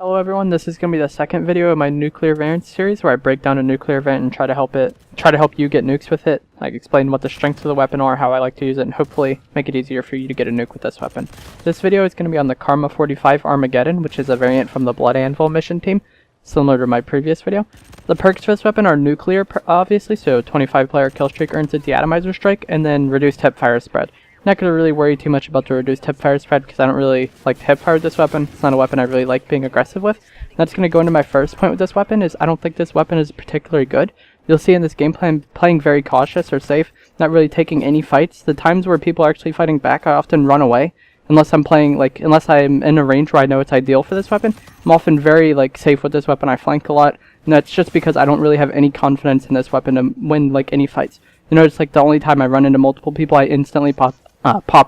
Hello everyone, this is going to be the second video of my nuclear variants series where I break down a nuclear variant and try to help you get nukes with it. I explain what the strengths of the weapon are, how I like to use it, and hopefully make it easier for you to get a nuke with this weapon. This video is going to be on the Karma 45 Armageddon, which is a variant from the Blood Anvil mission team, similar to my previous video. The perks for this weapon are nuclear, obviously, so 25 player kill streak earns a deatomizer strike, and then reduced hip fire spread. Not going to really worry too much about the reduced hip fire spread because I don't really like to hip fire with this weapon. It's not a weapon I really like being aggressive with. And that's going to go into my first point with this weapon is I don't think this weapon is particularly good. You'll see in this gameplay I'm playing very cautious or safe, not really taking any fights. The times where people are actually fighting back, I often run away. Unless I'm in a range where I know it's ideal for this weapon. I'm often very safe with this weapon. I flank a lot, and that's just because I don't really have any confidence in this weapon to win any fights. You notice the only time I run into multiple people I instantly pop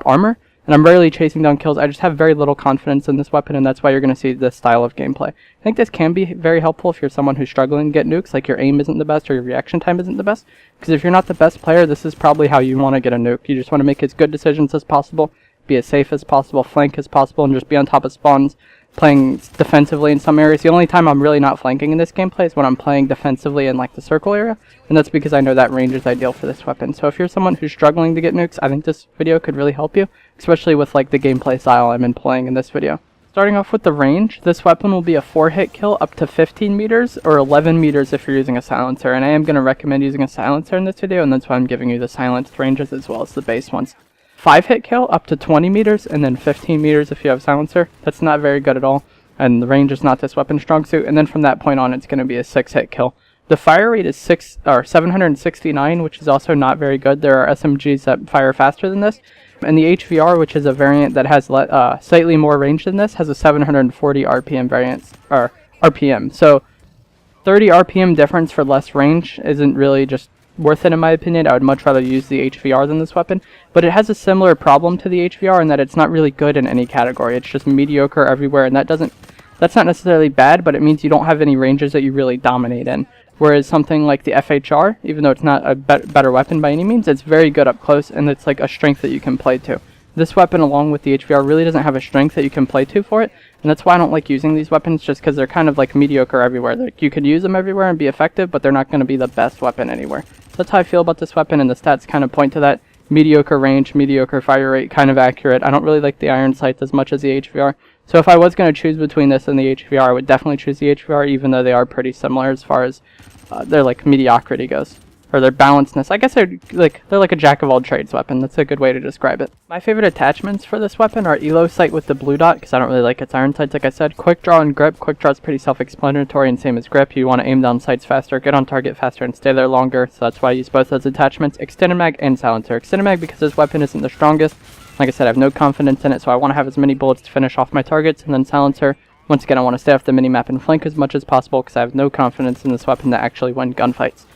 armor, and I'm rarely chasing down kills. I just have very little confidence in this weapon, and that's why you're going to see this style of gameplay. I think this can be very helpful if you're someone who's struggling to get nukes, like your aim isn't the best or your reaction time isn't the best, because if you're not the best player, this is probably how you want to get a nuke. You just want to make as good decisions as possible, be as safe as possible, flank as possible, and just be on top of spawns, playing defensively in some areas. The only time I'm really not flanking in this gameplay is when I'm playing defensively in the circle area, and that's because I know that range is ideal for this weapon. So if you're someone who's struggling to get nukes, I think this video could really help you, especially with the gameplay style I'm employing in this video. Starting off with the range, this weapon will be a 4-hit kill up to 15 meters or 11 meters if you're using a silencer, and I am going to recommend using a silencer in this video, and that's why I'm giving you the silenced ranges as well as the base ones. 5-hit kill up to 20 meters and then 15 meters if you have silencer. That's not very good at all, and the range is not this weapon's strong suit, and then from that point on it's going to be a 6-hit kill. The fire rate is 769, which is also not very good. There are SMGs that fire faster than this, and the HVR, which is a variant that has slightly more range than this, has a 740 RPM variance, or RPM. So 30 RPM difference for less range isn't really just worth it in my opinion. I would much rather use the HVR than this weapon, but it has a similar problem to the HVR in that it's not really good in any category. It's just mediocre everywhere, and that's not necessarily bad, but it means you don't have any ranges that you really dominate in. Whereas something like the FHR, even though it's not a better weapon by any means, it's very good up close, and it's a strength that you can play to. This weapon, along with the HVR, really doesn't have a strength that you can play to for it, and that's why I don't like using these weapons, just because they're kind of mediocre everywhere. You could use them everywhere and be effective, but they're not going to be the best weapon anywhere. So that's how I feel about this weapon, and the stats kind of point to that. Mediocre range, mediocre fire rate, kind of accurate. I don't really like the iron sights as much as the HVR, so if I was going to choose between this and the HVR, I would definitely choose the HVR, even though they are pretty similar as far as their mediocrity goes. Or their balancedness. I guess they're like a jack of all trades weapon. That's a good way to describe it. My favorite attachments for this weapon are elo sight with the blue dot, because I don't really like its iron sights, like I said. Quick draw and grip. Quick draw is pretty self-explanatory and same as grip. You want to aim down sights faster, get on target faster, and stay there longer, so that's why I use both those attachments. Extended mag and silencer. Extended mag because this weapon isn't the strongest. Like I said, I have no confidence in it, so I want to have as many bullets to finish off my targets, and then silencer. Once again, I want to stay off the minimap and flank as much as possible because I have no confidence in this weapon to actually win gunfights.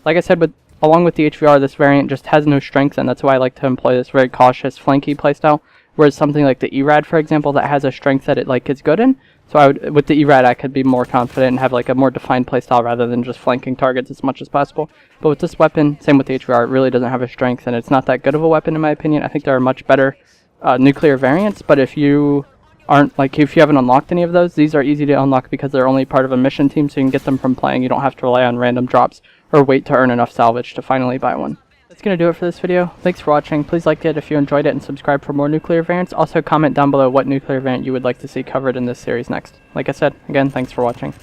Like I said, along with the HVR, this variant just has no strength, and that's why I like to employ this very cautious, flanky playstyle. Whereas something like the ERAD, for example, that has a strength that it is good in. So with the ERAD, I could be more confident and have a more defined playstyle rather than just flanking targets as much as possible. But with this weapon, same with the HVR, it really doesn't have a strength, and it's not that good of a weapon in my opinion. I think there are much better nuclear variants, but if you haven't unlocked any of those, these are easy to unlock because they're only part of a mission team, so you can get them from playing. You don't have to rely on random drops or wait to earn enough salvage to finally buy one. That's going to do it for this video. Thanks for watching. Please like it if you enjoyed it and subscribe for more nuclear variants. Also comment down below what nuclear variant you would like to see covered in this series next. Like I said, again, thanks for watching.